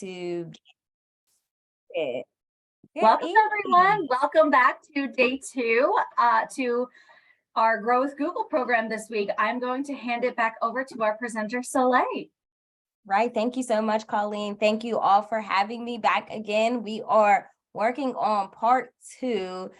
to get Welcome, evening. everyone. Welcome back to day two to our Grow with Google program this week. I'm going to hand it back over to our presenter, Soleil. Right. Thank you so much, Colleen. Thank you all for having me back again. We are working on part two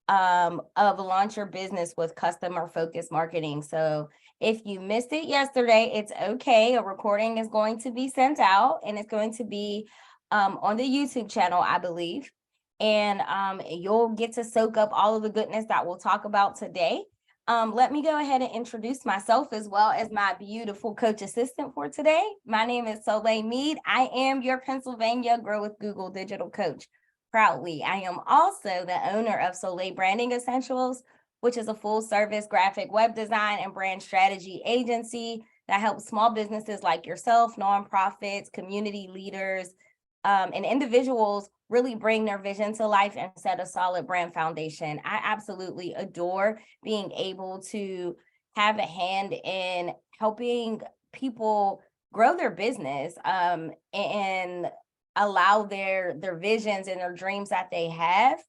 of Launch Your Business with Customer Focused Marketing. So if you missed it yesterday, it's okay. A recording is going to be sent out and it's going to be on the YouTube channel, I believe. And you'll get to soak up all of the goodness that we'll talk about today. Let me go ahead and introduce myself as well as my beautiful coach assistant for today. My name is Soleil Mead. I am your Pennsylvania Grow with Google digital coach. Proudly, I am also the owner of Soleil Branding Essentials, which is a full-service graphic web design and brand strategy agency that helps small businesses like yourself, nonprofits, community leaders, and individuals really bring their vision to life and set a solid brand foundation. I absolutely adore being able to have a hand in helping people grow their business and allow their visions and their dreams that they have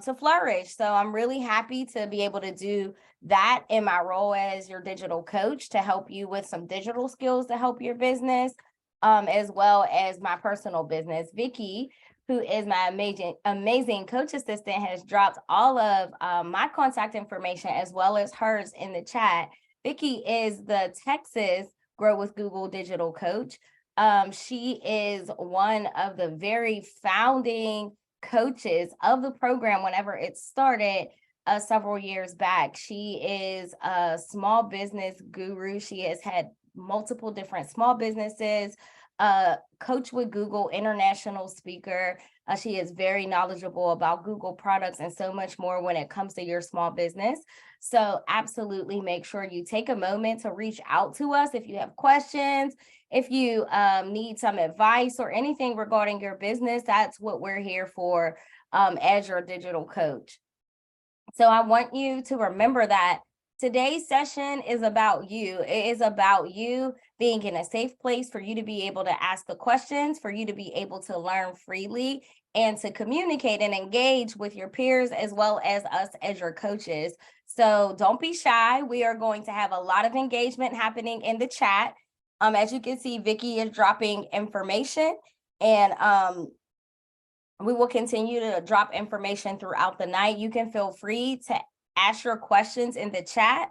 to flourish. So I'm really happy to be able to do that in my role as your digital coach to help you with some digital skills to help your business, as well as my personal business. Vicky, who is my amazing coach assistant, has dropped all of my contact information as well as hers in the chat. Vicky is the Texas Grow with Google digital coach. She is one of the very founding coaches of the program whenever it started several years back. She is a small business guru. She has had multiple different small businesses, coach with Google, international speaker. She is very knowledgeable about Google products and so much more when it comes to your small business. So absolutely make sure you take a moment to reach out to us if you have questions, if you need some advice or anything regarding your business. That's what we're here for as your digital coach. So I want you to remember that today's session is about you. It is about you being in a safe place for you to be able to ask the questions, for you to be able to learn freely and to communicate and engage with your peers as well as us as your coaches. So don't be shy. We are going to have a lot of engagement happening in the chat. As you can see, Vicky is dropping information, and we will continue to drop information throughout the night. You can feel free to ask your questions in the chat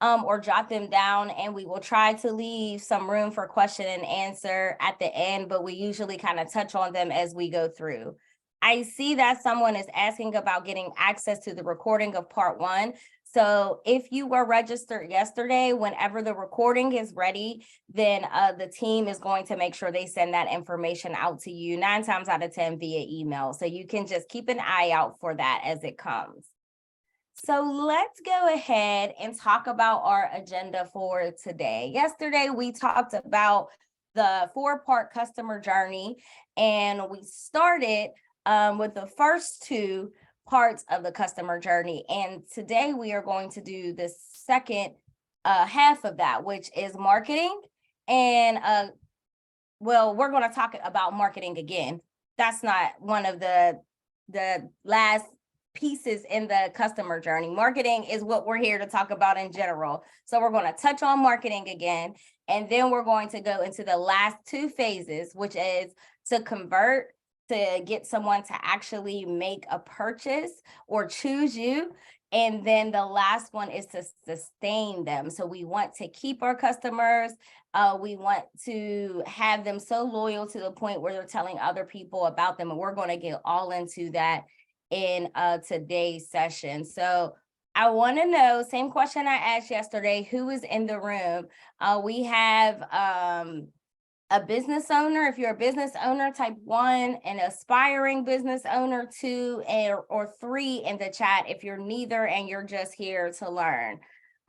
or jot them down, and we will try to leave some room for question and answer at the end, but we usually kind of touch on them as we go through. I see that someone is asking about getting access to the recording of part one. So if you were registered yesterday, whenever the recording is ready, then the team is going to make sure they send that information out to you 9 times out of 10 via email. So you can just keep an eye out for that as it comes. So let's go ahead and talk about our agenda for today. Yesterday, we talked about the 4-part customer journey, and we started with the first 2 parts of the customer journey. And today we are going to do the second half of that, which is marketing. And well, we're going to talk about marketing again. That's not one of the last pieces in the customer journey. Marketing is what we're here to talk about in general. So we're going to touch on marketing again, and then we're going to go into the last 2 phases, which is to convert, to get someone to actually make a purchase or choose you. And then the last one is to sustain them. So we want to keep our customers. We want to have them so loyal to the point where they're telling other people about them. And we're going to get all into that in today's session. So I want to know, same question I asked yesterday, who is in the room? We have a business owner. If you're a business owner, type 1, an aspiring business owner 2, or 3 in the chat if you're neither and you're just here to learn.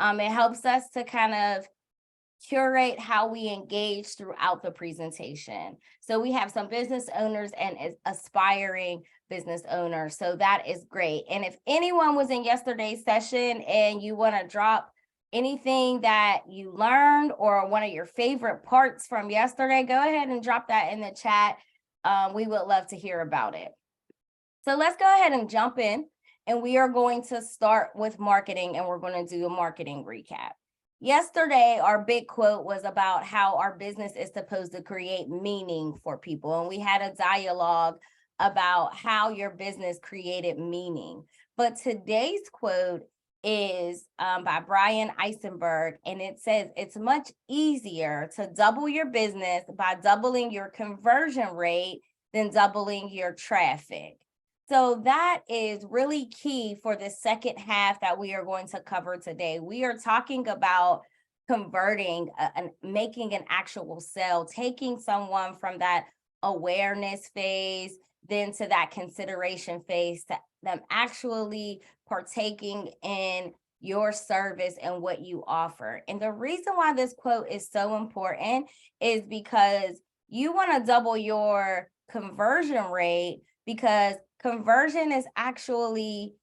It helps us to kind of curate how we engage throughout the presentation. So we have some business owners and aspiring business owners. So that is great. And if anyone was in yesterday's session and you want to drop anything that you learned or one of your favorite parts from yesterday, go ahead and drop that in the chat. we would love to hear about it. So let's go ahead and jump in, and we are going to start with marketing, and we're going to do a marketing recap. Yesterday, our big quote was about how our business is supposed to create meaning for people. And we had a dialogue about how your business created meaning. But today's quote is by Brian Eisenberg, and it says, it's much easier to double your business by doubling your conversion rate than doubling your traffic. So that is really key for the second half that we are going to cover today. We are talking about converting and making an actual sale, taking someone from that awareness phase, then to that consideration phase, to them actually partaking in your service and what you offer. And the reason why this quote is so important is because you want to double your conversion rate, because conversion is actually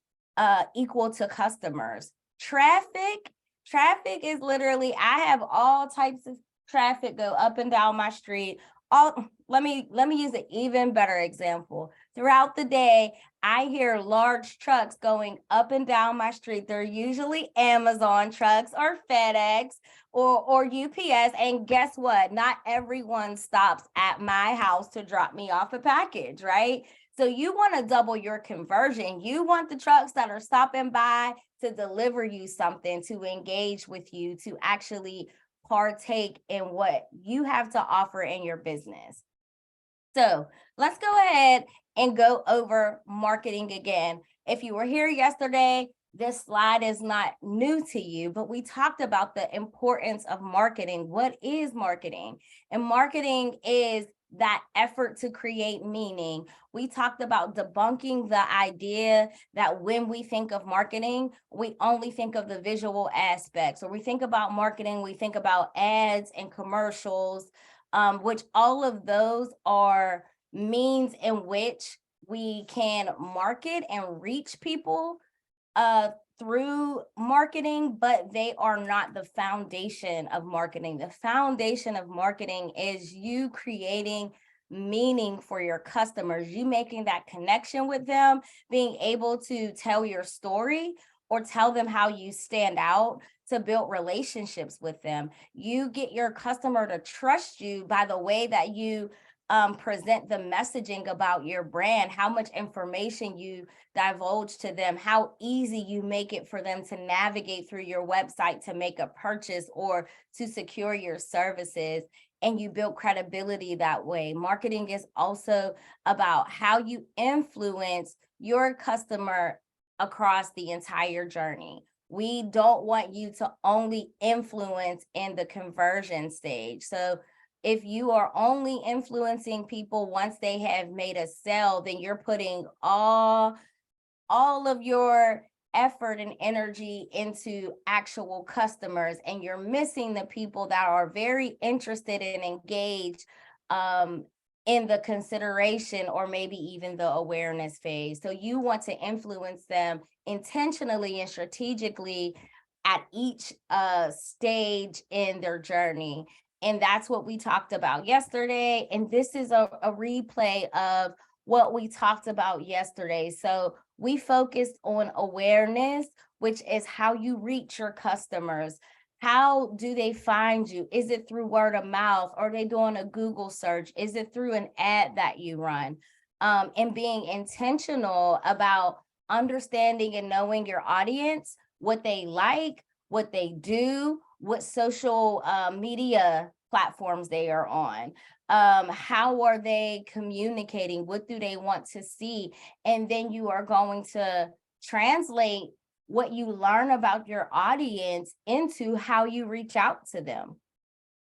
equal to customers. Traffic is literally, I have all types of traffic go up and down my street. Let me use an even better example. Throughout the day, I hear large trucks going up and down my street. They're usually Amazon trucks or FedEx or UPS. And guess what? Not everyone stops at my house to drop me off a package, right? So you want to double your conversion. You want the trucks that are stopping by to deliver you something, to engage with you, to actually partake in what you have to offer in your business. So let's go ahead and go over marketing again. If you were here yesterday, this slide is not new to you, but we talked about the importance of marketing. What is marketing? And marketing is that effort to create meaning. We talked about debunking the idea that when we think of marketing, we only think of the visual aspects. Or we think about marketing, we think about ads and commercials, which all of those are means in which we can market and reach people through marketing, but they are not the foundation of marketing. The foundation of marketing is you creating meaning for your customers, you making that connection with them, being able to tell your story or tell them how you stand out, to build relationships with them. You get your customer to trust you by the way that you present the messaging about your brand, how much information you divulge to them, how easy you make it for them to navigate through your website to make a purchase or to secure your services. And you build credibility that way. Marketing is also about how you influence your customer across the entire journey. We don't want you to only influence in the conversion stage. So if you are only influencing people once they have made a sale, then you're putting all of your effort and energy into actual customers, and you're missing the people that are very interested and engaged in the consideration or maybe even the awareness phase. So you want to influence them intentionally and strategically at each stage in their journey. And that's what we talked about yesterday. And this is a replay of what we talked about yesterday. So we focused on awareness, which is how you reach your customers. How do they find you? Is it through word of mouth? Are they doing a Google search? Is it through an ad that you run? And being intentional about understanding and knowing your audience, what they like, what they do, what social media platforms they are on. How are they communicating? What do they want to see? And then you are going to translate what you learn about your audience into how you reach out to them.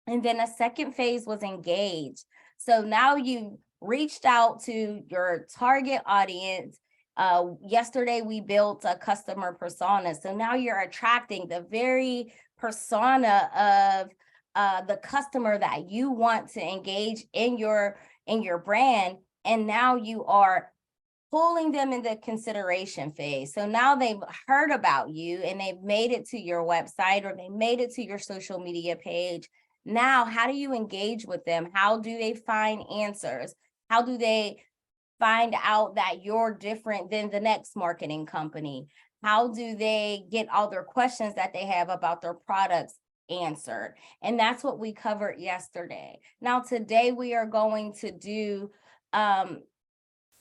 And then a second phase was engage. So now you reached out to your target audience. Yesterday, we built a customer persona. So now you're attracting the very persona of the customer that you want to engage in your brand. And now you are pulling them into consideration phase. So now they've heard about you and they've made it to your website or they made it to your social media page. Now, how do you engage with them? How do they find answers? How do they find out that you're different than the next marketing company? How do they get all their questions that they have about their products answered? And that's what we covered yesterday. Now, today we are going to do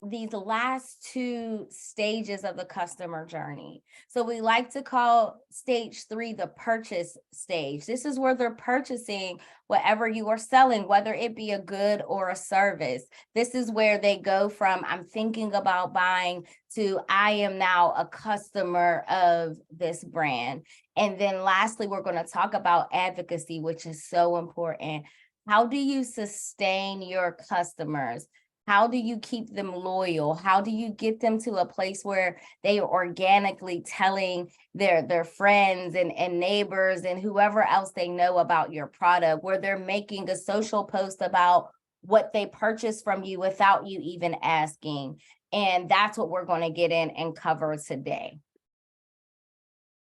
these last two stages of the customer journey. So we like to call stage 3 the purchase stage. This is where they're purchasing whatever you are selling, whether it be a good or a service. This is where they go from I'm thinking about buying to I am now a customer of this brand. And then lastly, we're going to talk about advocacy, which is so important. How do you sustain your customers? How do you keep them loyal? How do you get them to a place where they are organically telling their friends and neighbors and whoever else they know about your product, where they're making a social post about what they purchased from you without you even asking? And that's what we're going to get in and cover today.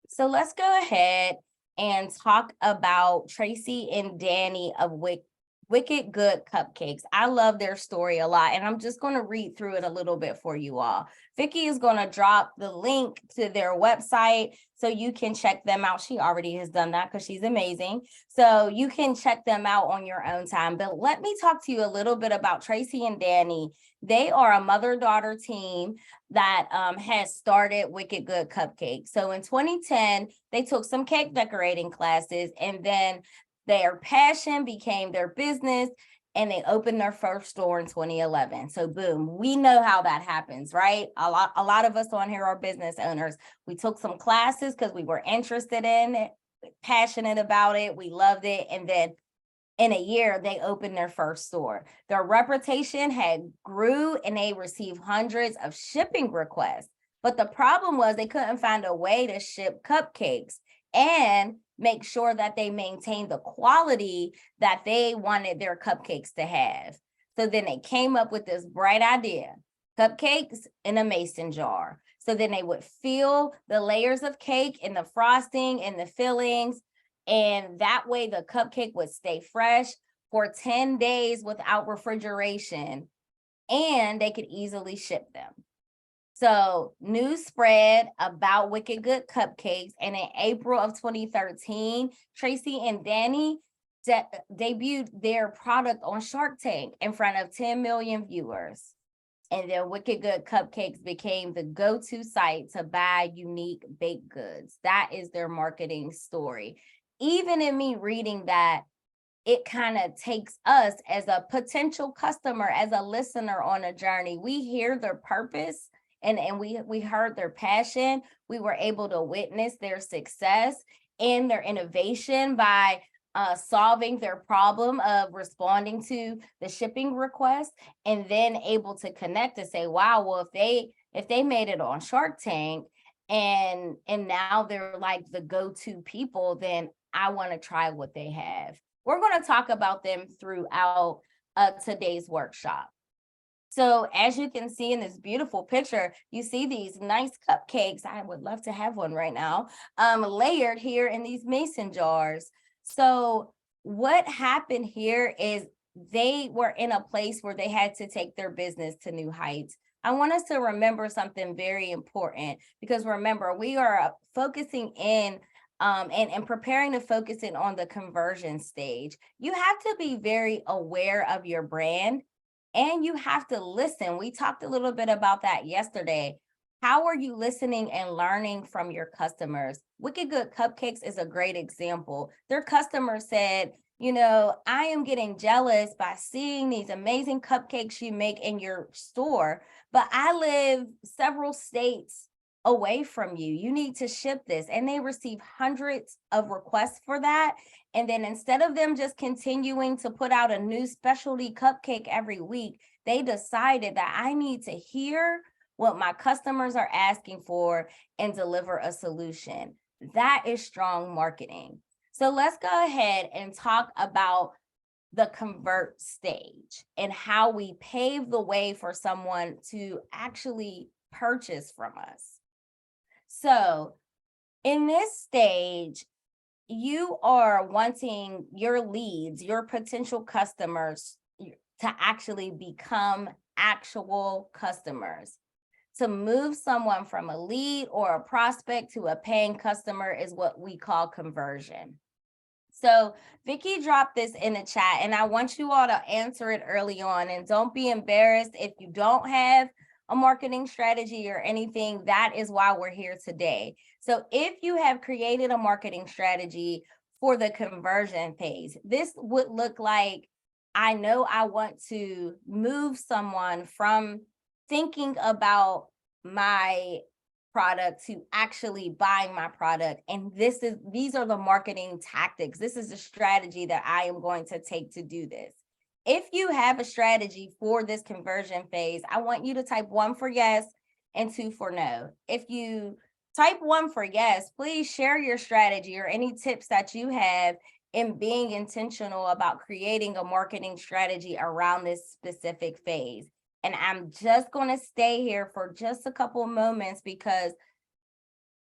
So let's go ahead and talk about Tracy and Danny of Wicked Good Cupcakes. I love their story a lot, and I'm just going to read through it a little bit for you all. Vicky is going to drop the link to their website so you can check them out. She already has done that because she's amazing. So you can check them out on your own time. But let me talk to you a little bit about Tracy and Danny. They are a mother-daughter team that has started Wicked Good Cupcakes. So in 2010, they took some cake decorating classes, and then their passion became their business, and they opened their first store in 2011. So boom, we know how that happens, right? A lot of us on here are business owners. We took some classes because we were interested in it, passionate about it. We loved it. And then in a year, they opened their first store. Their reputation had grew and they received hundreds of shipping requests. But the problem was they couldn't find a way to ship cupcakes and make sure that they maintained the quality that they wanted their cupcakes to have. So then they came up with this bright idea, cupcakes in a mason jar. So then they would fill the layers of cake in the frosting and the fillings, and that way the cupcake would stay fresh for 10 days without refrigeration, and they could easily ship them. So news spread about Wicked Good Cupcakes, and in April of 2013, Tracy and Danny debuted their product on Shark Tank in front of 10 million viewers. And their Wicked Good Cupcakes became the go-to site to buy unique baked goods. That is their marketing story. Even in me reading that, it kind of takes us as a potential customer, as a listener on a journey. We hear their purpose, and we heard their passion. We were able to witness their success and their innovation by solving their problem of responding to the shipping request, and then able to connect to say, wow, well, if they made it on Shark Tank and now they're like the go-to people, then I want to try what they have. We're going to talk about them throughout today's workshop. So as you can see in this beautiful picture, you see these nice cupcakes. I would love to have one right now, layered here in these mason jars. So what happened here is they were in a place where they had to take their business to new heights. I want us to remember something very important, because remember, we are focusing in and preparing to focus in on the conversion stage. You have to be very aware of your brand, and you have to listen. We talked a little bit about that yesterday. How are you listening and learning from your customers? Wicked Good Cupcakes is a great example. Their customer said, you know, I am getting jealous by seeing these amazing cupcakes you make in your store, but I live several states away from you. You need to ship this. And they receive hundreds of requests for that. And then instead of them just continuing to put out a new specialty cupcake every week, they decided that I need to hear what my customers are asking for and deliver a solution. That is strong marketing. So let's go ahead and talk about the convert stage and how we pave the way for someone to actually purchase from us. So in this stage, you are wanting your leads, your potential customers, to actually become actual customers. To move someone from a lead or a prospect to a paying customer is what we call conversion. So Vicky dropped this in the chat, and I want you all to answer it early on. And don't be embarrassed if you don't have a marketing strategy or anything. That is why we're here today. So if you have created a marketing strategy for the conversion phase, this would look like, I know I want to move someone from thinking about my product to actually buying my product. And these are the marketing tactics. This is the strategy that I am going to take to do this. If you have a strategy for this conversion phase, I want you to type 1 for yes and 2 for no. If you type 1 for yes, please share your strategy or any tips that you have in being intentional about creating a marketing strategy around this specific phase. And I'm just going to stay here for just a couple of moments because,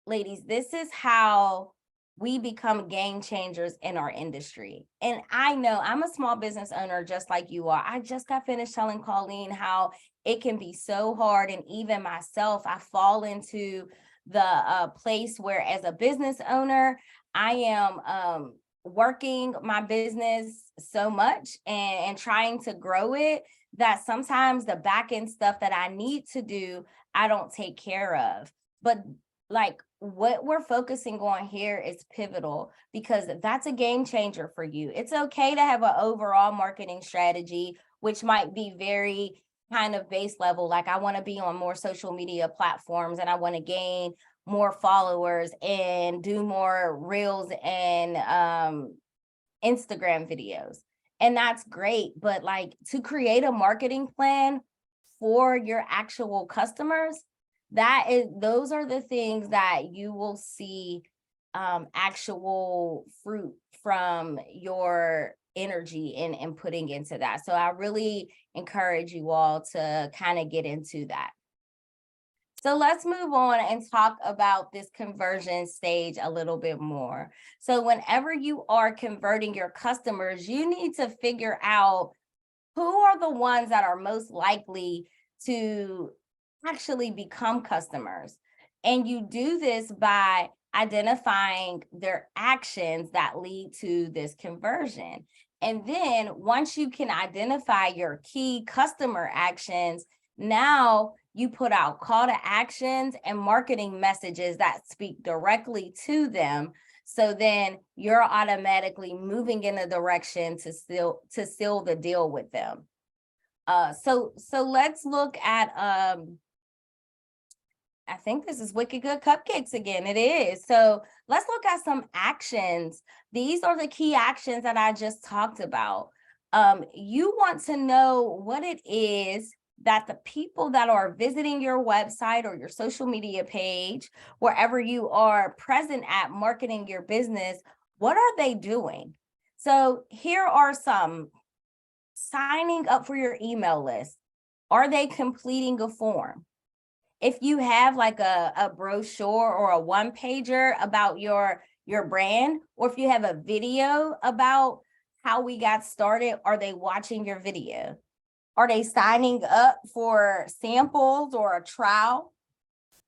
ladies, this is how we become game changers in our industry. And I know I'm a small business owner just like you are. I just got finished telling Colleen how it can be so hard. And even myself, I fall into the place where, as a business owner, I am working my business so much and trying to grow it that sometimes the back end stuff that I need to do, I don't take care of. But like what we're focusing on here is pivotal because that's a game changer for you. It's okay to have an overall marketing strategy, which might be very kind of base level. Like, I want to be on more social media platforms and I want to gain more followers and do more reels and Instagram videos. And that's great. But like, to create a marketing plan for your actual customers, those are the things that you will see actual fruit from your energy and putting into that. So I really encourage you all to kind of get into that. So let's move on and talk about this conversion stage a little bit more. So whenever you are converting your customers, you need to figure out who are the ones that are most likely to actually become customers. And you do this by identifying their actions that lead to this conversion. And then once you can identify your key customer actions, now you put out call to actions and marketing messages that speak directly to them. So then you're automatically moving in a direction to seal the deal with them. So let's look at I think this is Wicked Good Cupcakes again. It is. So let's look at some actions. These are the key actions that I just talked about. You want to know what it is that the people that are visiting your website or your social media page, wherever you are present at marketing your business, what are they doing? So here are some. Signing up for your email list. Are they completing a form? If you have like a brochure or a one pager about your brand, or if you have a video about how we got started, are they watching your video? Are they signing up for samples or a trial?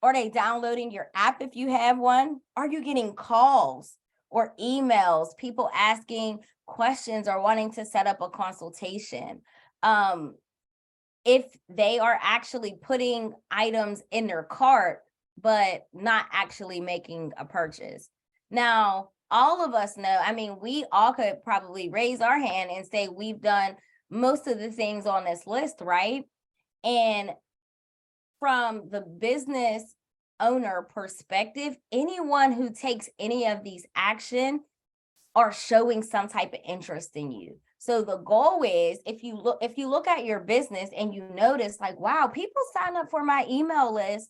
Are they downloading your app if you have one? Are you getting calls or emails, people asking questions or wanting to set up a consultation? If they are actually putting items in their cart, but not actually making a purchase. Now, all of us know, I mean, we all could probably raise our hand and say we've done most of the things on this list, right? And from the business owner perspective, anyone who takes any of these action are showing some type of interest in you. So the goal is, if you look at your business and you notice like, wow, people sign up for my email list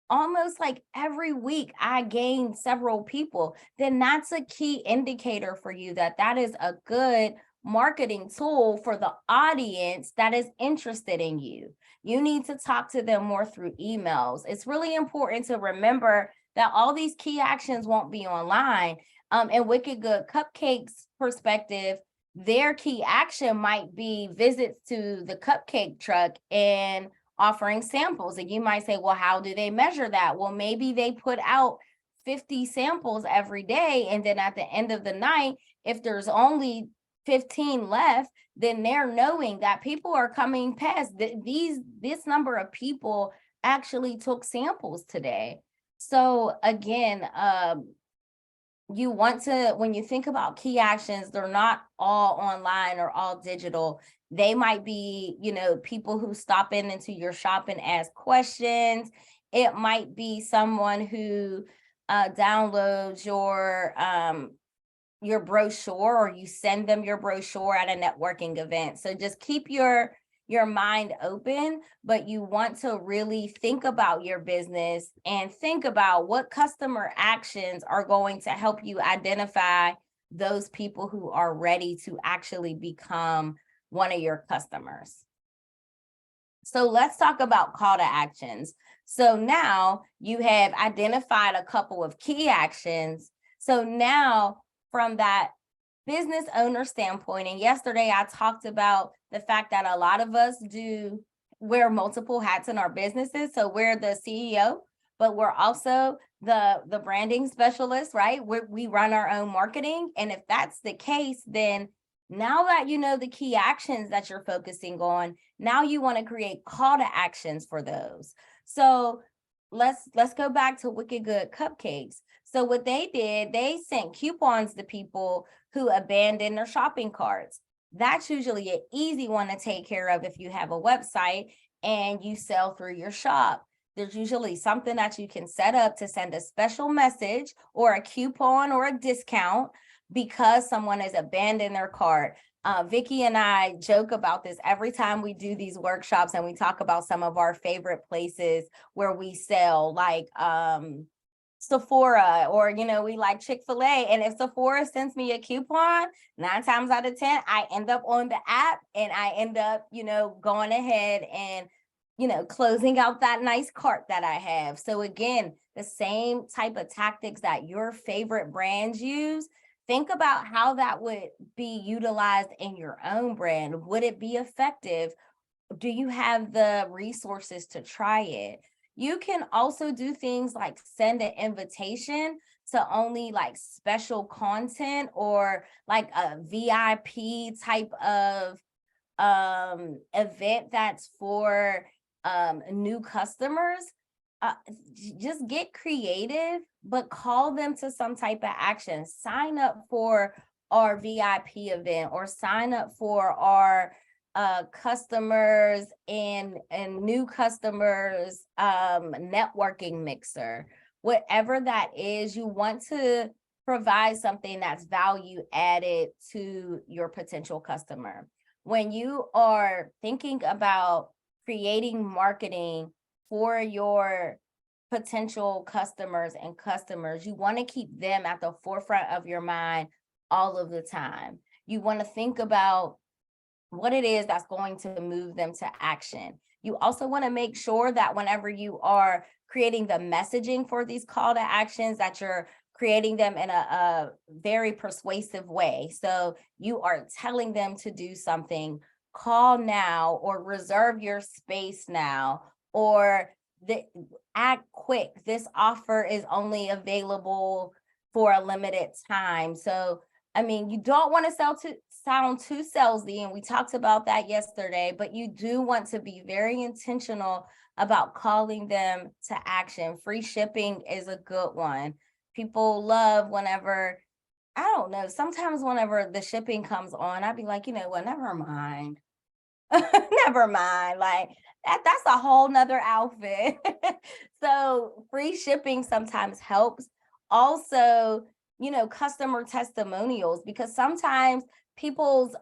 almost like every week, I gain several people, then that's a key indicator for you that is a good marketing tool for the audience that is interested in you. You need to talk to them more through emails. It's really important to remember that all these key actions won't be online. And Wicked Good Cupcakes perspective, their key action might be visits to the cupcake truck and offering samples. And you might say, well, how do they measure that? Well, maybe they put out 50 samples every day. And then at the end of the night, if there's only 15 left, then they're knowing that people are coming past this number of people actually took samples today. So again, you want to, when you think about key actions, they're not all online or all digital. They might be, people who stop into your shop and ask questions. It might be someone who downloads your brochure, or you send them your brochure at a networking event. So just keep your mind open, but you want to really think about your business and think about what customer actions are going to help you identify those people who are ready to actually become one of your customers. So let's talk about call to actions. So now you have identified a couple of key actions. So now from that business owner standpoint, and yesterday I talked about the fact that a lot of us do wear multiple hats in our businesses. So we're the CEO, but we're also the branding specialist, right? We run our own marketing. And if that's the case, then now that you know the key actions that you're focusing on, now you want to create call to actions for those. So let's go back to Wicked Good Cupcakes. So what they did, they sent coupons to people who abandoned their shopping carts. That's usually an easy one to take care of if you have a website and you sell through your shop. There's usually something that you can set up to send a special message or a coupon or a discount because someone has abandoned their cart. Vicki and I joke about this every time we do these workshops, and we talk about some of our favorite places where we sell, like Sephora, or we like Chick-fil-A. And if Sephora sends me a coupon, 9 times out of 10, I end up on the app, and I end up, going ahead and closing out that nice cart that I have. So again, the same type of tactics that your favorite brands use, think about how that would be utilized in your own brand. Would it be effective? Do you have the resources to try it? You can also do things like send an invitation to only like special content, or like a VIP type of event that's for new customers. Just get creative, but call them to some type of action. Sign up for our VIP event, or sign up for our customers and new customers networking mixer. Whatever that is, you want to provide something that's value added to your potential customer. When you are thinking about creating marketing for your potential customers, you want to keep them at the forefront of your mind all of the time. You want to think about what it is that's going to move them to action. You also want to make sure that whenever you are creating the messaging for these call to actions, that you're creating them in a very persuasive way. So you are telling them to do something, call now, or reserve your space now, or act quick. This offer is only available for a limited time. So, you don't want to sound too salesy, and we talked about that yesterday, but you do want to be very intentional about calling them to action. Free shipping is a good one. People love whenever, I don't know, sometimes whenever the shipping comes on, I'd be like, what, never mind. Never mind. Like that's a whole nother outfit. So free shipping sometimes helps. Also, customer testimonials, because sometimes people's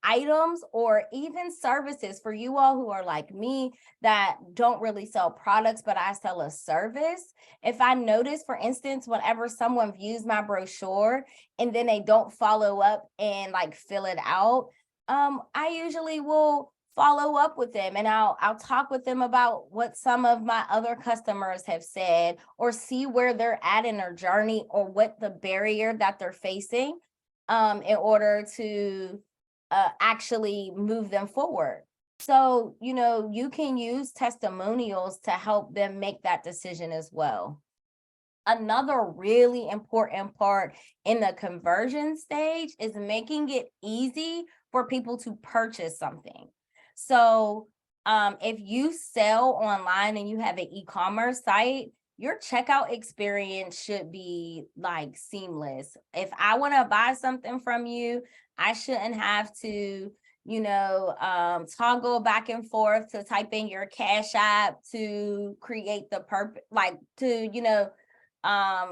items or even services, for you all who are like me that don't really sell products, but I sell a service. If I notice, for instance, whenever someone views my brochure and then they don't follow up and like fill it out, I usually will follow up with them, and I'll talk with them about what some of my other customers have said, or see where they're at in their journey, or what the barrier that they're facing. in order to actually move them forward. So, you can use testimonials to help them make that decision as well. Another really important part in the conversion stage is making it easy for people to purchase something. So, if you sell online and you have an e-commerce site, your checkout experience should be like seamless. If I want to buy something from you, I shouldn't have to, toggle back and forth to type in your Cash App to create the like to,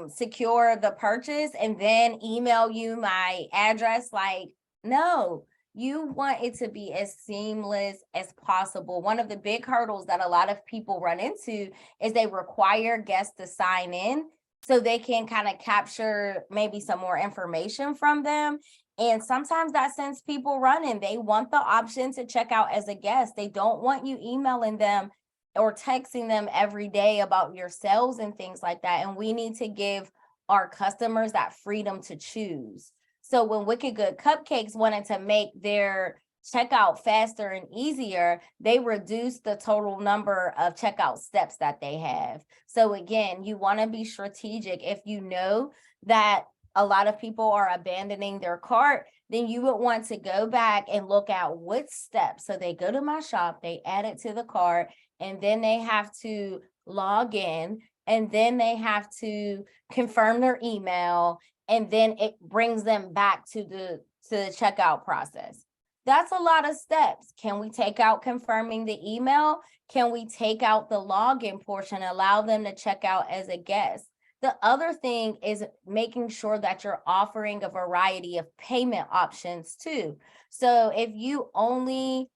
secure the purchase and then email you my address. Like, no, you want it to be as seamless as possible. One of the big hurdles that a lot of people run into is they require guests to sign in so they can kind of capture maybe some more information from them. And sometimes that sends people running. They want the option to check out as a guest. They don't want you emailing them or texting them every day about your sales and things like that. And we need to give our customers that freedom to choose. So when Wicked Good Cupcakes wanted to make their checkout faster and easier, they reduced the total number of checkout steps that they have. So again, you want to be strategic. If you know that a lot of people are abandoning their cart, then you would want to go back and look at what steps. So they go to my shop, they add it to the cart, and then they have to log in, and then they have to confirm their email, and then it brings them back to the checkout process. That's a lot of steps. Can we take out confirming the email? Can we take out the login portion, allow them to check out as a guest? The other thing is making sure that you're offering a variety of payment options too. So if you only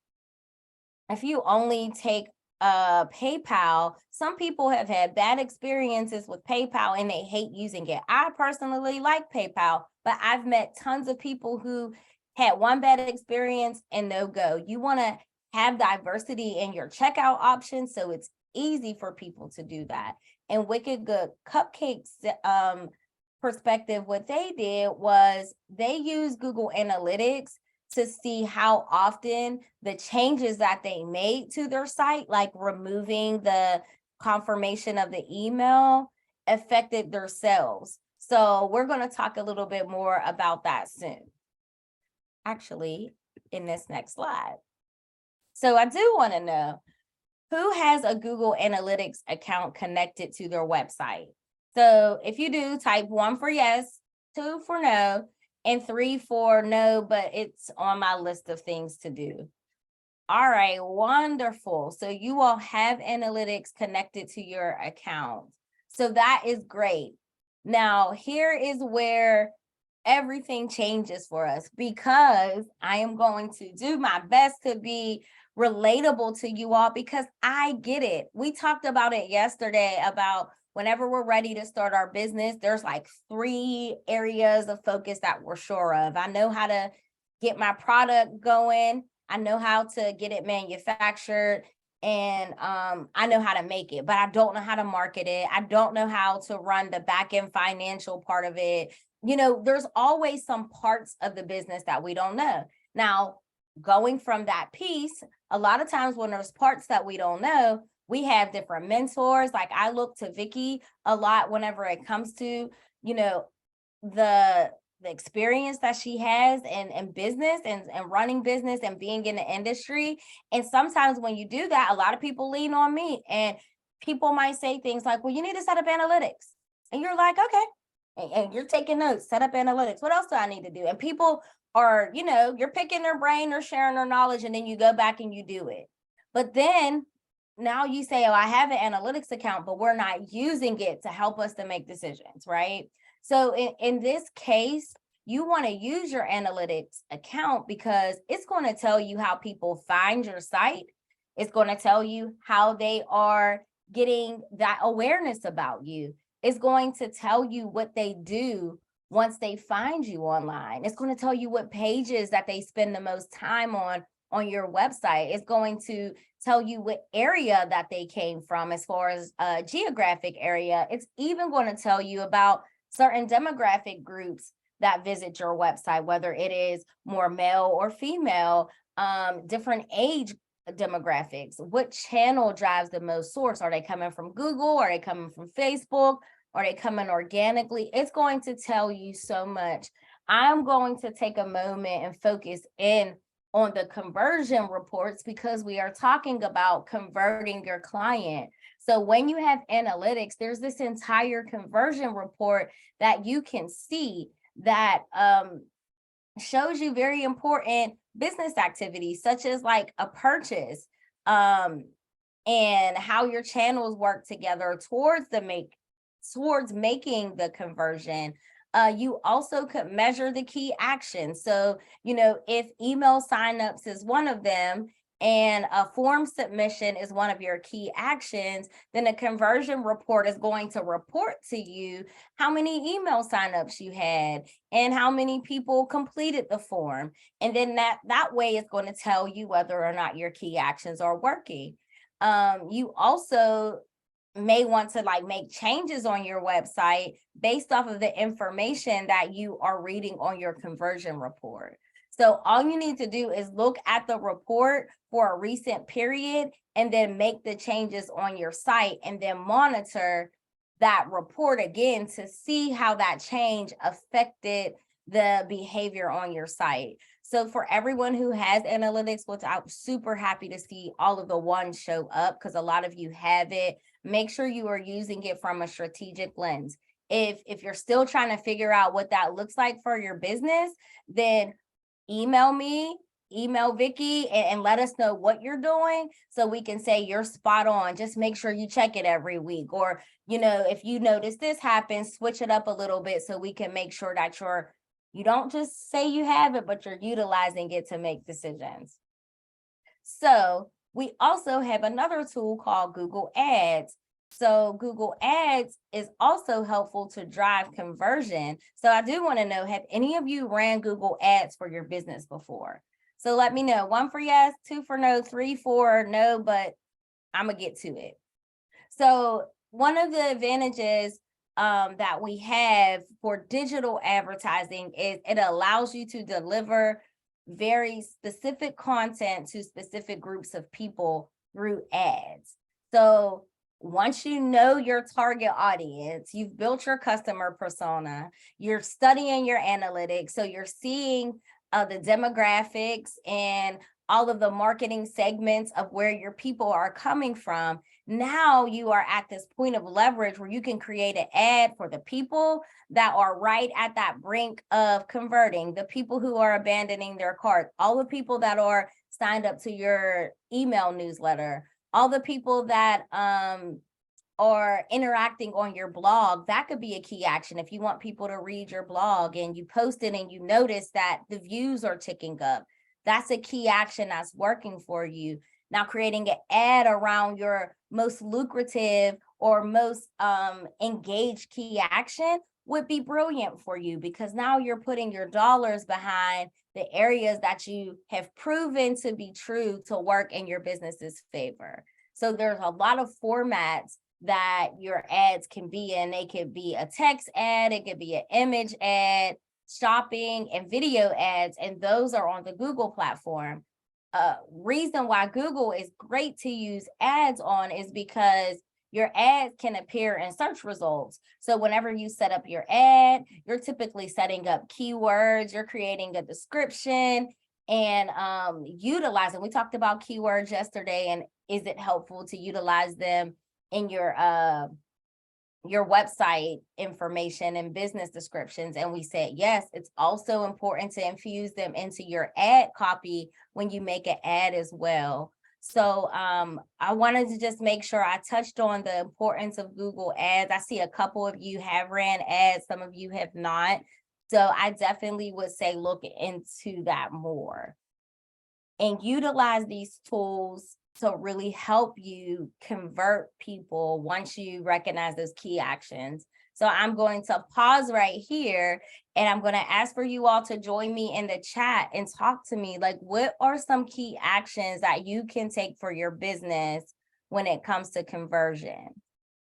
take PayPal, some people have had bad experiences with PayPal and they hate using it. I personally like PayPal, but I've met tons of people who had one bad experience and no go. You want to have diversity in your checkout options, so it's easy for people to do that. And Wicked Good Cupcakes perspective, what they did was they used Google Analytics to see how often the changes that they made to their site, like removing the confirmation of the email, affected their sales. So we're going to talk a little bit more about that soon, actually, in this next slide. So I do want to know, who has a Google Analytics account connected to their website? So if you do, type 1 for yes, 2 for no, and 3 for no, but it's on my list of things to do. All right, wonderful. So you all have analytics connected to your account. So that is great. Now, here is where everything changes for us, because I am going to do my best to be relatable to you all, because I get it. We talked about it yesterday about whenever we're ready to start our business, there's like 3 areas of focus that we're sure of. I know how to get my product going. I know how to get it manufactured, and I know how to make it, but I don't know how to market it. I don't know how to run the back end financial part of it. There's always some parts of the business that we don't know. Now, going from that piece, a lot of times when there's parts that we don't know, we have different mentors. Like I look to Vicky a lot whenever it comes to, the experience that she has in business and running business and being in the industry. And sometimes when you do that, a lot of people lean on me, and people might say things like, well, you need to set up analytics. And you're like, okay. And you're taking notes, set up analytics. What else do I need to do? And people are, you're picking their brain or sharing their knowledge, and then you go back and you do it. But then now you say, oh, I have an analytics account, but we're not using it to help us to make decisions, right? So in this case, you want to use your analytics account because it's going to tell you how people find your site. It's going to tell you how they are getting that awareness about you. It's going to tell you what they do once they find you online. It's going to tell you what pages that they spend the most time on your website. It's going to tell you what area that they came from as far as a geographic area. It's even going to tell you about certain demographic groups that visit your website, whether it is more male or female, different age demographics. What channel drives the most source? Are they coming from Google? Are they coming from Facebook? Are they coming organically? It's going to tell you so much. I'm going to take a moment and focus in on the conversion reports because we are talking about converting your client. So when you have analytics, there's this entire conversion report that you can see that shows you very important business activities, such as like a purchase, and how your channels work together towards making the conversion. You also could measure the key actions. So, if email signups is one of them and a form submission is one of your key actions, then a conversion report is going to report to you how many email signups you had and how many people completed the form. And then that way it's going to tell you whether or not your key actions are working. You also may want to make changes on your website based off of the information that you are reading on your conversion report. So all you need to do is look at the report for a recent period and then make the changes on your site and then monitor that report again to see how that change affected the behavior on your site. So for everyone who has analytics, which I'm super happy to see all of the ones show up because a lot of you have it, make sure you are using it from a strategic lens. If you're still trying to figure out what that looks like for your business, then email me, email Vicky, and let us know what you're doing so we can say you're spot on. Just make sure you check it every week. Or, if you notice this happens, switch it up a little bit so we can make sure that you don't just say you have it, but you're utilizing it to make decisions. So we also have another tool called Google Ads. So Google Ads is also helpful to drive conversion. So I do want to know, have any of you ran Google Ads for your business before? So let me know. 1 for yes, 2 for no, 3 for no, but I'm going to get to it. So one of the advantages that we have for digital advertising is it allows you to deliver very specific content to specific groups of people through ads. So once you know your target audience, you've built your customer persona, you're studying your analytics, so you're seeing the demographics and all of the marketing segments of where your people are coming from. Now you are at this point of leverage where you can create an ad for the people that are right at that brink of converting, the people who are abandoning their cart, all the people that are signed up to your email newsletter, all the people that are interacting on your blog. That could be a key action. If you want people to read your blog and you post it and you notice that the views are ticking up, that's a key action that's working for you. Now, creating an ad around your most lucrative or most engaged key action would be brilliant for you because now you're putting your dollars behind the areas that you have proven to be true to work in your business's favor. So there's a lot of formats that your ads can be in. They could be a text ad, it could be an image ad, shopping and video ads, and those are on the Google platform. Reason why Google is great to use ads on is because your ad can appear in search results. So whenever you set up your ad, you're typically setting up keywords, you're creating a description and utilizing. We talked about keywords yesterday, and is it helpful to utilize them in your website information and business descriptions? And we said, yes, it's also important to infuse them into your ad copy when you make an ad as well. So I wanted to just make sure I touched on the importance of Google Ads. I see a couple of you have ran ads, some of you have not. So I definitely would say look into that more and utilize these tools to really help you convert people once you recognize those key actions. So I'm going to pause right here and I'm going to ask for you all to join me in the chat and talk to me. Like, what are some key actions that you can take for your business when it comes to conversion?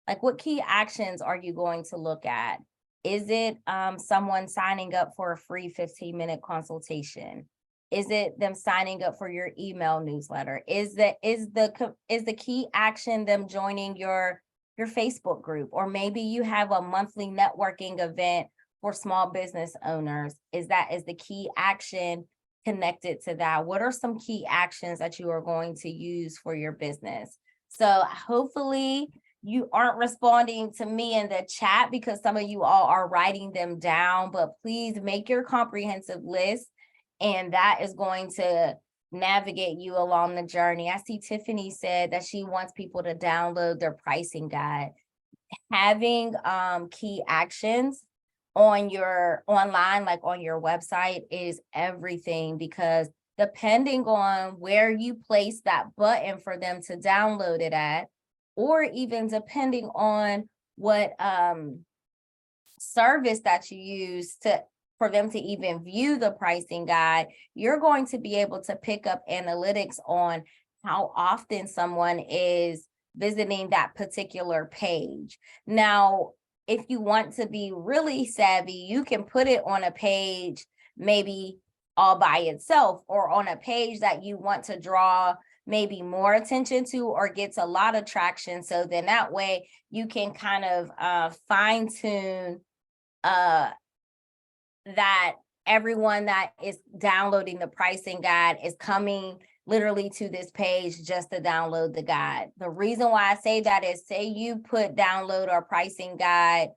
Like, what key actions are you going to look at? Is it someone signing up for a free 15-minute consultation? Is it them signing up for your email newsletter? Is the key action them joining your Facebook group? Or maybe you have a monthly networking event for small business owners. Is the key action connected to that? What are some key actions that you are going to use for your business? So hopefully you aren't responding to me in the chat because some of you all are writing them down, but please make your comprehensive list, and that is going to navigate you along the journey. I see Tiffany said that she wants people to download their pricing guide. Having key actions on your online, like on your website, is everything, because depending on where you place that button for them to download it at, or even depending on what service that you use for them to even view the pricing guide, you're going to be able to pick up analytics on how often someone is visiting that particular page. Now, if you want to be really savvy, you can put it on a page maybe all by itself, or on a page that you want to draw maybe more attention to or gets a lot of traction. So then that way you can kind of fine tune that everyone that is downloading the pricing guide is coming literally to this page just to download the guide. The reason why I say that is, say you put download our pricing guide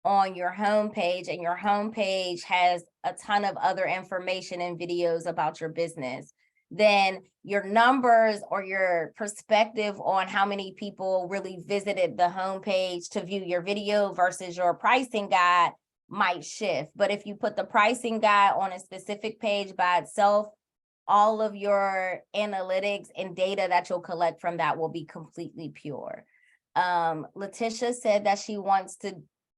on your homepage, and your homepage has a ton of other information and videos about your business, then your numbers or your perspective on how many people really visited the homepage to view your video versus your pricing guide might shift. But if you put the pricing guide on a specific page by itself, all of your analytics and data that you'll collect from that will be completely pure. Letitia said that she wants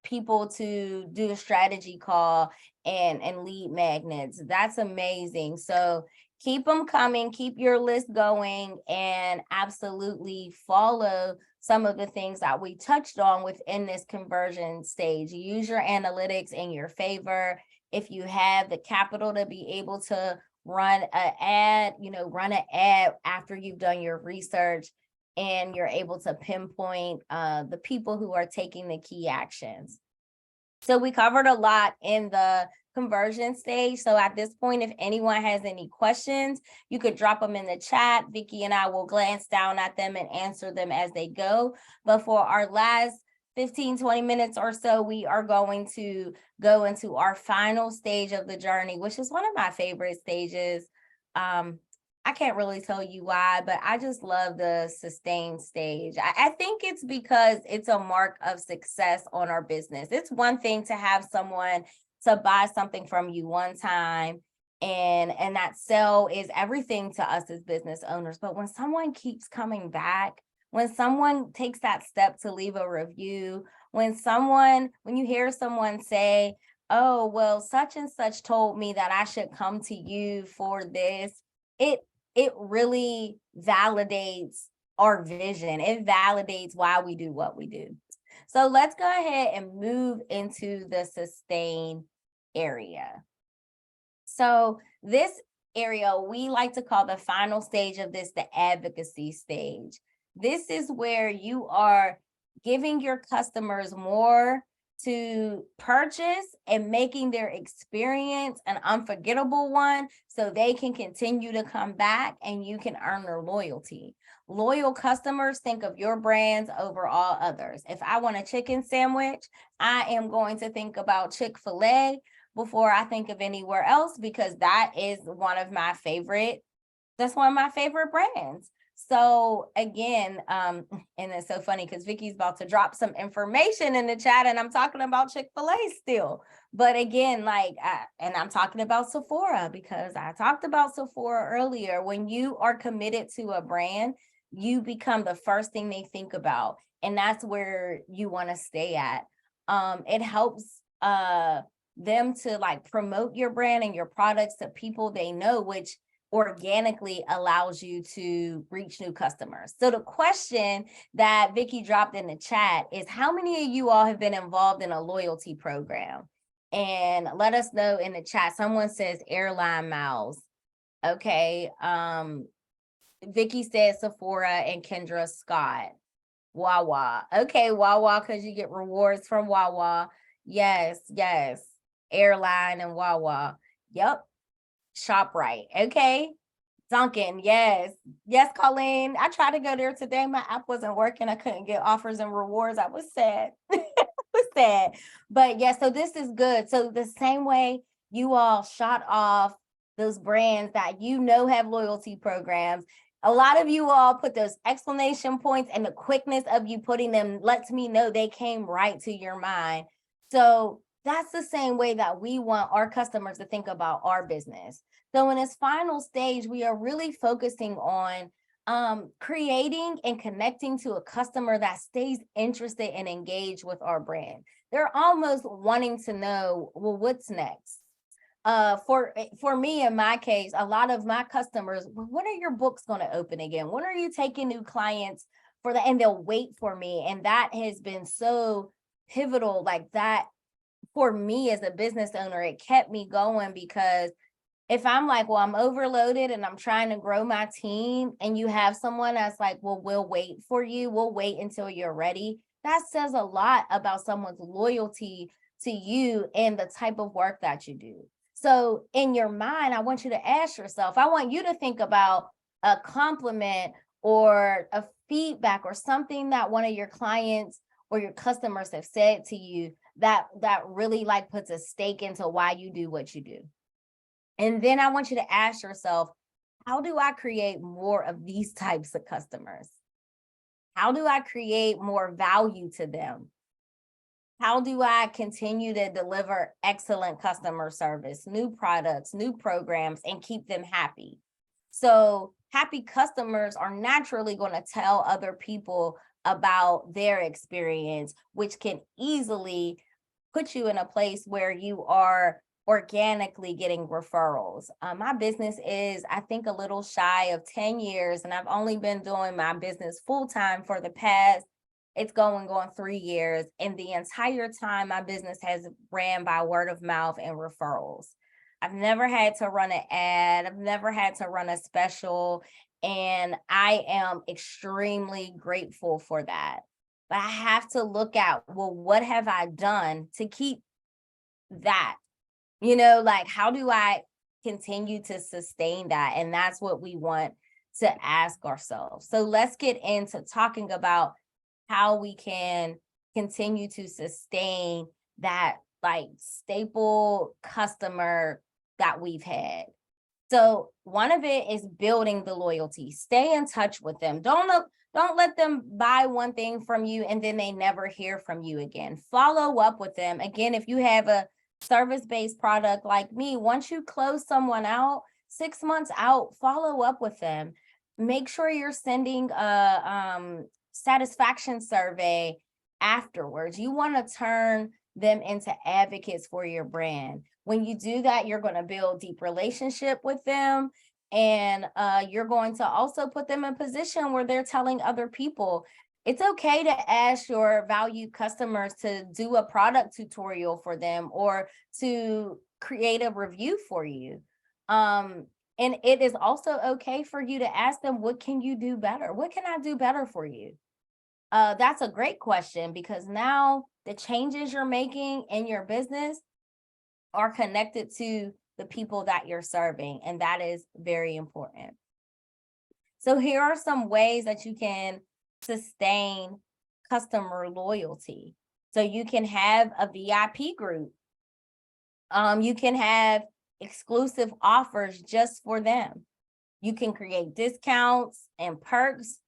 people to do a strategy call and lead magnets. That's amazing. So keep them coming, keep your list going, and absolutely follow some of the things that we touched on within this conversion stage. Use your analytics in your favor. If you have the capital to be able to run an ad after you've done your research and you're able to pinpoint the people who are taking the key actions. So we covered a lot in the conversion stage. So at this point, if anyone has any questions, you could drop them in the chat. Vicky and I will glance down at them and answer them as they go. But for our last 15-20 minutes or so, we are going to go into our final stage of the journey, which is one of my favorite stages. I can't really tell you why, but I just love the sustain stage. I think it's because it's a mark of success on our business. It's one thing to have someone to buy something from you one time, and that sale is everything to us as business owners. But when someone keeps coming back, when someone takes that step to leave a review, when you hear someone say, oh, well, such and such told me that I should come to you for this, it really validates our vision. It validates why we do what we do. So let's go ahead and move into the sustain area. So this area we like to call the final stage of this, the advocacy stage. This is where you are giving your customers more to purchase and making their experience an unforgettable one so they can continue to come back and you can earn their loyalty. Loyal customers think of your brands over all others. If I want a chicken sandwich, I am going to think about Chick-fil-A before I think of anywhere else, because that is one of my favorite brands. So again, and it's so funny because Vicky's about to drop some information in the chat and I'm talking about Chick-fil-A still. But again, and I'm talking about Sephora because I talked about Sephora earlier. When you are committed to a brand, you become the first thing they think about. And that's where you want to stay at. It helps them to promote your brand and your products to people they know, organically allows you to reach new customers. So the question that Vicky dropped in the chat is, how many of you all have been involved in a loyalty program? And let us know in the chat. Someone says airline miles. Okay. Vicky said Sephora and Kendra Scott. Wawa. Okay, Wawa, because you get rewards from Wawa. Yes, yes. Airline and Wawa. Yep. ShopRite. Okay. Duncan, yes. Yes, Colleen. I tried to go there today. My app wasn't working. I couldn't get offers and rewards. I was sad. I was sad. But yeah, so this is good. So the same way you all shot off those brands that you know have loyalty programs, a lot of you all put those exclamation points, and the quickness of you putting them lets me know they came right to your mind. So that's the same way that we want our customers to think about our business. So in its final stage, we are really focusing on creating and connecting to a customer that stays interested and engaged with our brand. They're almost wanting to know, well, what's next? For me, in my case, a lot of my customers, "Well, when are your books going to open again? When are you taking new clients for that?" And they'll wait for me. And that has been so pivotal, like that for me as a business owner. It kept me going, because if I'm like, well, I'm overloaded and I'm trying to grow my team, and you have someone that's like, well, we'll wait for you, we'll wait until you're ready, that says a lot about someone's loyalty to you and the type of work that you do. So in your mind, I want you to ask yourself, I want you to think about a compliment or a feedback or something that one of your clients or your customers have said to you that really like puts a stake into why you do what you do. And then I want you to ask yourself, how do I create more of these types of customers? How do I create more value to them? How do I continue to deliver excellent customer service, new products, new programs, and keep them happy? So happy customers are naturally going to tell other people about their experience, which can easily put you in a place where you are organically getting referrals. My business is, I think, a little shy of 10 years, and I've only been doing my business full time for the past, it's going on 3 years. And the entire time, my business has ran by word of mouth and referrals. I've never had to run an ad. I've never had to run a special. And I am extremely grateful for that. But I have to look at, well, what have I done to keep that? Like, how do I continue to sustain that? And that's what we want to ask ourselves. So let's get into talking about how we can continue to sustain that like staple customer that we've had. So one of it is building the loyalty. Stay in touch with them. Don't let them buy one thing from you and then they never hear from you again. Follow up with them. Again, if you have a service-based product like me, once you close someone out, 6 months out, follow up with them. Make sure you're sending a satisfaction survey afterwards. You want to turn them into advocates for your brand. When you do that, you're going to build deep relationship with them, and you're going to also put them in a position where they're telling other people. It's okay to ask your valued customers to do a product tutorial for them or to create a review for you. And it is also okay for you to ask them, what can you do better? What can I do better for you? That's a great question, because now the changes you're making in your business are connected to the people that you're serving, and that is very important. So here are some ways that you can sustain customer loyalty. So you can have a VIP group. You can have exclusive offers just for them. You can create discounts and perks.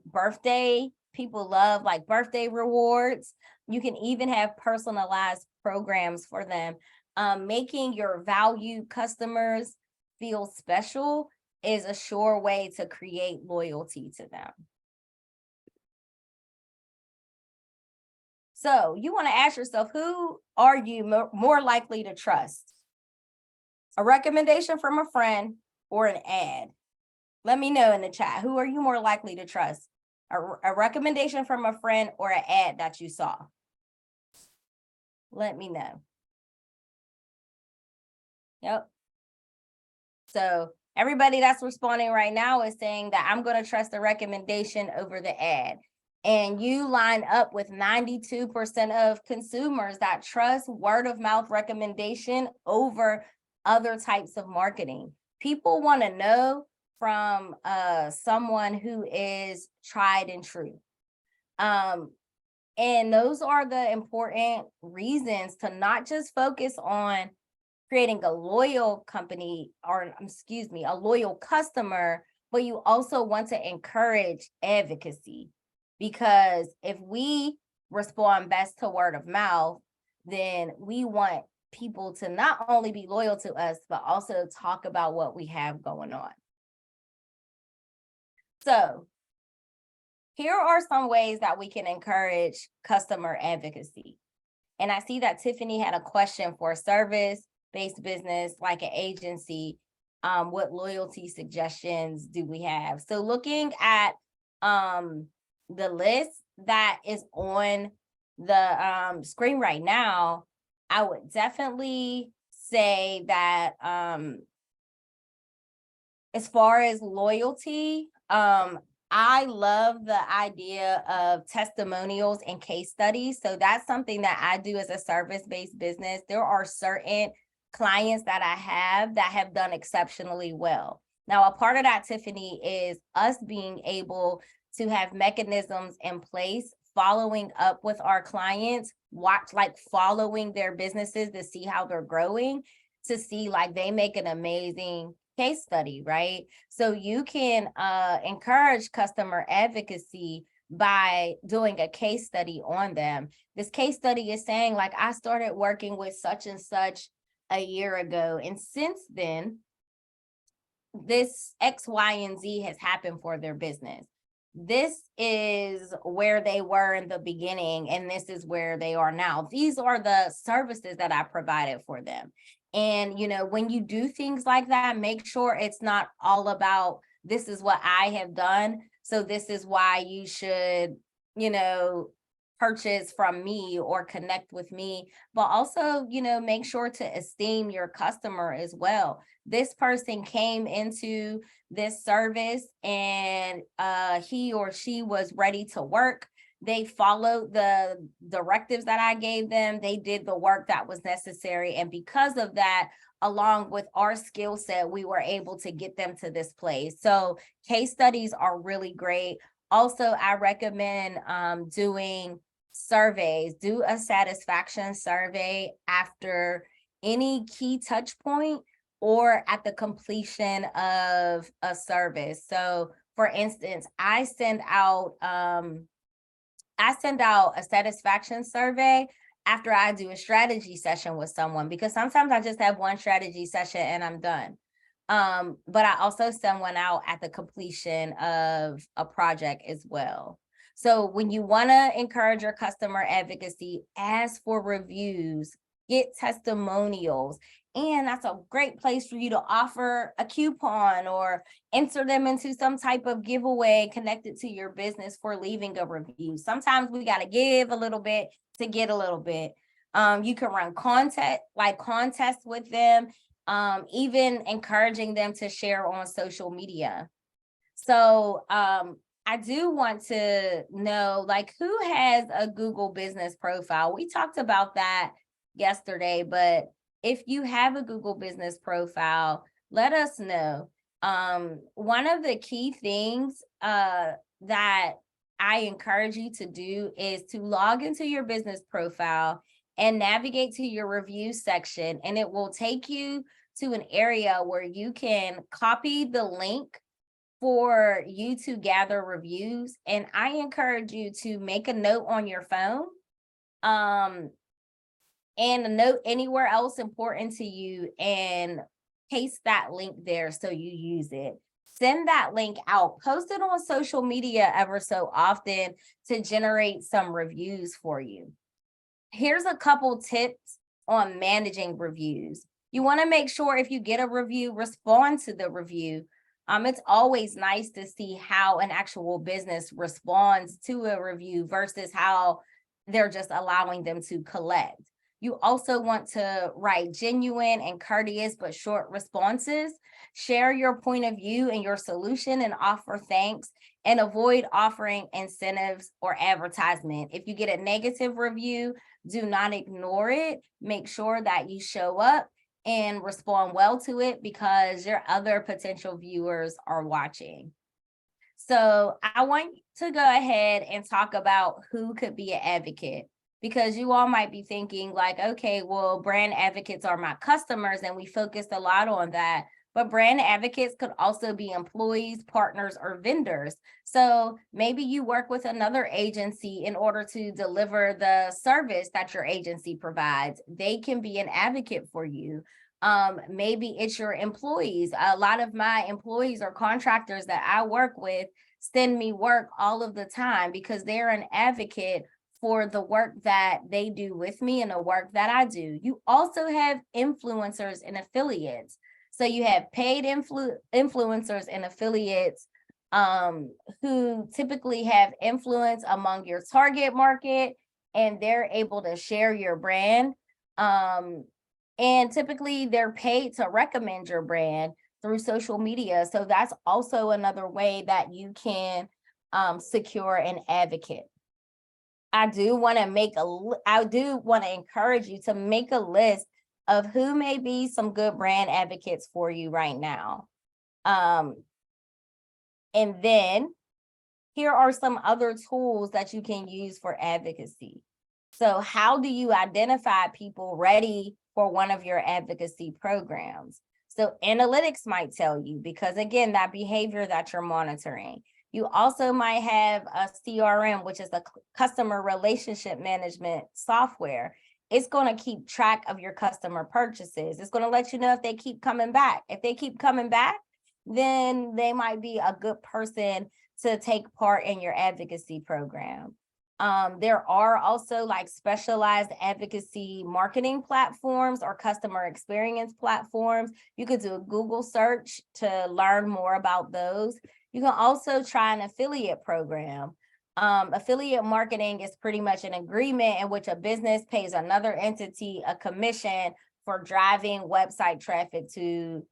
Birthday, people love like birthday rewards. You can even have personalized programs for them. Making your valued customers feel special is a sure way to create loyalty to them. So you want to ask yourself, who are you more likely to trust? A recommendation from a friend, or an ad? Let me know in the chat. Who are you more likely to trust? A recommendation from a friend or an ad that you saw? Let me know. Yep. So everybody that's responding right now is saying that I'm going to trust the recommendation over the ad. And you line up with 92% of consumers that trust word of mouth recommendation over other types of marketing. People want to know from someone who is tried and true. And those are the important reasons to not just focus on creating a loyal company or, excuse me, a loyal customer, but you also want to encourage advocacy. Because if we respond best to word of mouth, then we want people to not only be loyal to us, but also talk about what we have going on. So here are some ways that we can encourage customer advocacy. And I see that Tiffany had a question for a service-based business like an agency. What loyalty suggestions do we have? So looking at the list that is on the screen right now, I would definitely say that as far as loyalty, I love the idea of testimonials and case studies. So that's something that I do as a service-based business. There are certain clients that I have done exceptionally well. Now, a part of that, Tiffany, is us being able to have mechanisms in place, following up with our clients, following their businesses to see how they're growing, to see like they make an amazing case study, right? So you can encourage customer advocacy by doing a case study on them. This case study is saying like, I started working with such and such a year ago, and since then, this X, Y, and Z has happened for their business. This is where they were in the beginning, and this is where they are now. These are the services that I provided for them. And, when you do things like that, make sure it's not all about, this is what I have done, so this is why you should, purchase from me or connect with me, but also, make sure to esteem your customer as well. This person came into this service and he or she was ready to work. They followed the directives that I gave them. They did the work that was necessary. And because of that, along with our skill set, we were able to get them to this place. So case studies are really great. Also, I recommend doing surveys. Do a satisfaction survey after any key touch point or at the completion of a service. So for instance, I send out a satisfaction survey after I do a strategy session with someone, because sometimes I just have one strategy session and I'm done. But I also send one out at the completion of a project as well. So when you want to encourage your customer advocacy, ask for reviews, get testimonials, and that's a great place for you to offer a coupon or enter them into some type of giveaway connected to your business for leaving a review. Sometimes we got to give a little bit to get a little bit. You can run contests with them, even encouraging them to share on social media. So I do want to know, who has a Google business profile? We talked about that yesterday, but if you have a Google business profile, let us know. One of the key things that I encourage you to do is to log into your business profile and navigate to your review section, and it will take you to an area where you can copy the link for you to gather reviews. And I encourage you to make a note on your phone and a note anywhere else important to you and paste that link there so you use it. Send that link out, post it on social media ever so often to generate some reviews for you. Here's a couple tips on managing reviews. You want to make sure if you get a review, respond to the review. It's always nice to see how an actual business responds to a review versus how they're just allowing them to collect. You also want to write genuine and courteous but short responses. Share your point of view and your solution and offer thanks, and avoid offering incentives or advertisement. If you get a negative review, do not ignore it. Make sure that you show up and respond well to it because your other potential viewers are watching. So I want to go ahead and talk about who could be an advocate, because you all might be thinking like, okay, well, brand advocates are my customers, and we focused a lot on that. But brand advocates could also be employees, partners, or vendors. So maybe you work with another agency in order to deliver the service that your agency provides. They can be an advocate for you. Maybe it's your employees. A lot of my employees or contractors that I work with send me work all of the time because they're an advocate for the work that they do with me and the work that I do. You also have influencers and affiliates. So you have paid influencers and affiliates who typically have influence among your target market, and they're able to share your brand. And typically they're paid to recommend your brand through social media. So that's also another way that you can secure an advocate. I do want to encourage you to make a list of who may be some good brand advocates for you right now. And then here are some other tools that you can use for advocacy. So how do you identify people ready for one of your advocacy programs? So analytics might tell you, because again, that behavior that you're monitoring. You also might have a CRM, which is a customer relationship management software. It's going to keep track of your customer purchases. It's going to let you know if they keep coming back. If they keep coming back, then they might be a good person to take part in your advocacy program. There are also like specialized advocacy marketing platforms or customer experience platforms. You could do a Google search to learn more about those. You can also try an affiliate program. Affiliate marketing is pretty much an agreement in which a business pays another entity a commission for driving website traffic to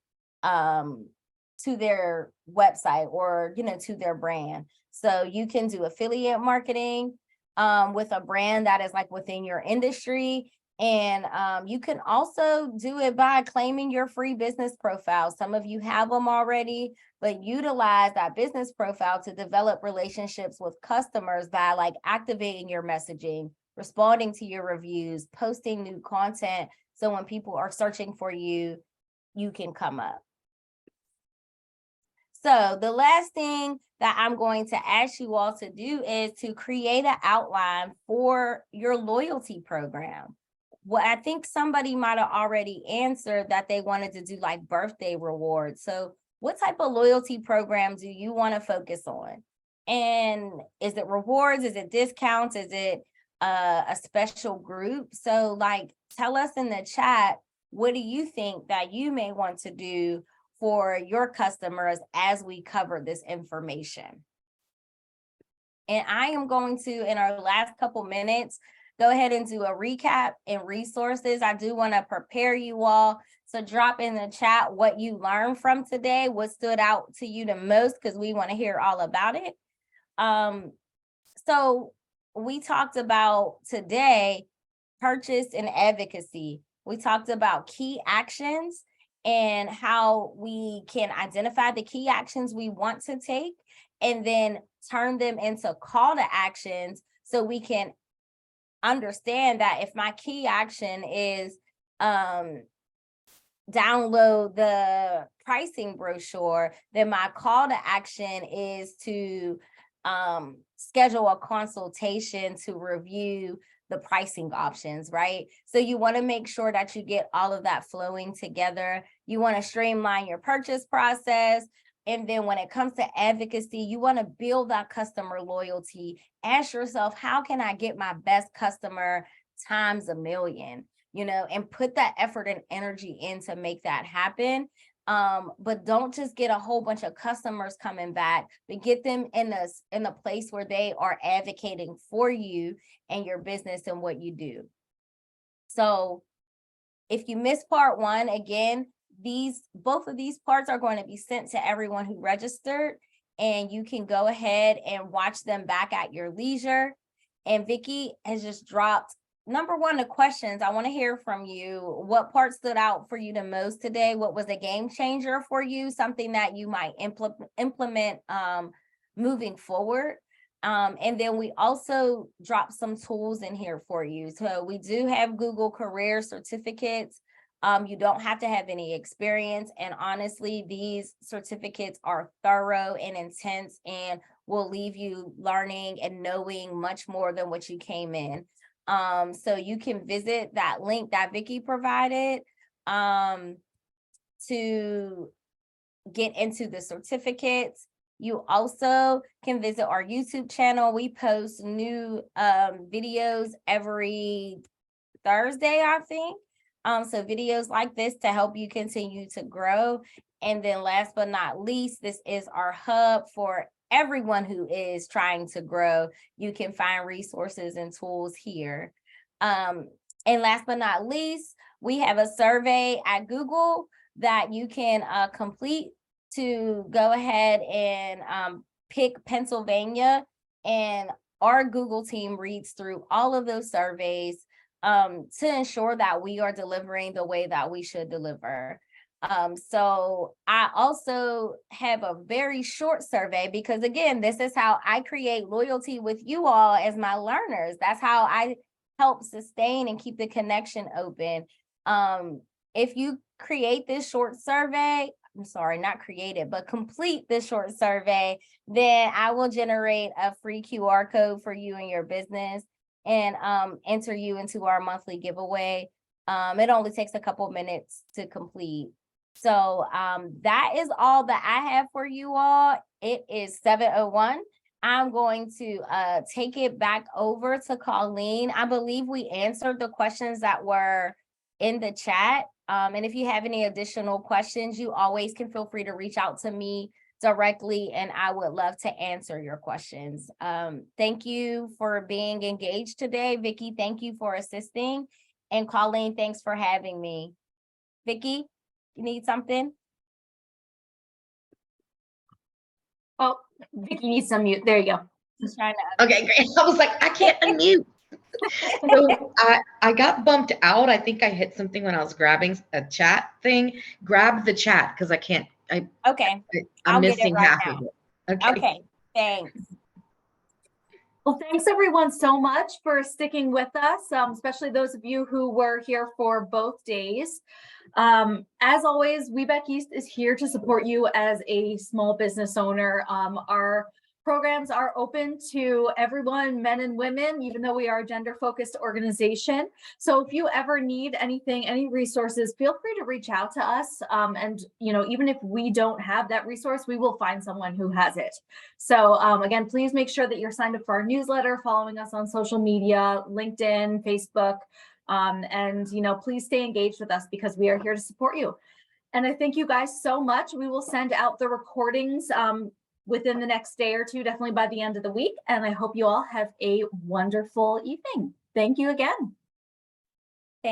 their website or, to their brand. So you can do affiliate marketing with a brand that is like within your industry. And you can also do it by claiming your free business profile. Some of you have them already, but utilize that business profile to develop relationships with customers by like activating your messaging, responding to your reviews, posting new content. So when people are searching for you, you can come up. So the last thing that I'm going to ask you all to do is to create an outline for your loyalty program. Well, I think somebody might have already answered that they wanted to do like birthday rewards. So what type of loyalty program do you want to focus on? And is it rewards? Is it discounts? Is it a special group? So like, tell us in the chat, what do you think that you may want to do for your customers as we cover this information? And I am going to, in our last couple minutes, go ahead and do a recap and resources. I do want to prepare you all. So drop in the chat what you learned from today, what stood out to you the most, because we want to hear all about it. So we talked about today, purchase and advocacy. We talked about key actions and how we can identify the key actions we want to take and then turn them into call to actions so we can understand that if my key action is download the pricing brochure, then my call to action is to schedule a consultation to review the pricing options, right? So you want to make sure that you get all of that flowing together. You want to streamline your purchase process. And then when it comes to advocacy, you want to build that customer loyalty. Ask yourself, how can I get my best customer times a million? and put that effort and energy in to make that happen. But don't just get a whole bunch of customers coming back, but get them in a place where they are advocating for you and your business and what you do. So if you missed part one, again, both of these parts are going to be sent to everyone who registered, and you can go ahead and watch them back at your leisure. And Vicki has just dropped number one, the questions. I want to hear from you. What part stood out for you the most today? What was a game changer for you? Something that you might implement moving forward. And then we also dropped some tools in here for you. So we do have Google Career certificates. You don't have to have any experience. And honestly, these certificates are thorough and intense and will leave you learning and knowing much more than what you came in. So you can visit that link that Vicki provided to get into the certificates. You also can visit our YouTube channel. We post new videos every Thursday, I think. So videos like this to help you continue to grow. And then last but not least, this is our hub for everyone who is trying to grow. You can find resources and tools here. And last but not least, we have a survey at Google that you can complete to go ahead and pick Pennsylvania. And our Google team reads through all of those surveys to ensure that we are delivering the way that we should deliver. So I also have a very short survey because, again, this is how I create loyalty with you all as my learners. That's how I help sustain and keep the connection open. If you create this short survey, I'm sorry, not create it, but complete this short survey, then I will generate a free QR code for you and your business and enter you into our monthly giveaway. It only takes a couple minutes to complete. So that is all that I have for you all. It is 7:01. I'm going to take it back over to Colleen. I believe we answered the questions that were in the chat. And if you have any additional questions, you always can feel free to reach out to me directly, and I would love to answer your questions. Thank you for being engaged today. Vicki, thank you for assisting. And Colleen, thanks for having me. Vicki, you need something? Oh, Vicki needs some mute. There you go. Just trying to. Okay, great. I was like, I can't unmute. So I got bumped out. I think I hit something when I was grabbing a chat thing. Grab the chat because I can't. Okay. I'm I'll get it missing right half now. of it. Okay, thanks. Well, thanks everyone so much for sticking with us, especially those of you who were here for both days. As always, We Back East is here to support you as a small business owner. Our programs are open to everyone, men and women, even though we are a gender-focused organization. So if you ever need anything, any resources, feel free to reach out to us. And even if we don't have that resource, we will find someone who has it. So again, please make sure that you're signed up for our newsletter, following us on social media, LinkedIn, Facebook, and please stay engaged with us because we are here to support you. And I thank you guys so much. We will send out the recordings within the next day or two, definitely by the end of the week. And I hope you all have a wonderful evening. Thank you again.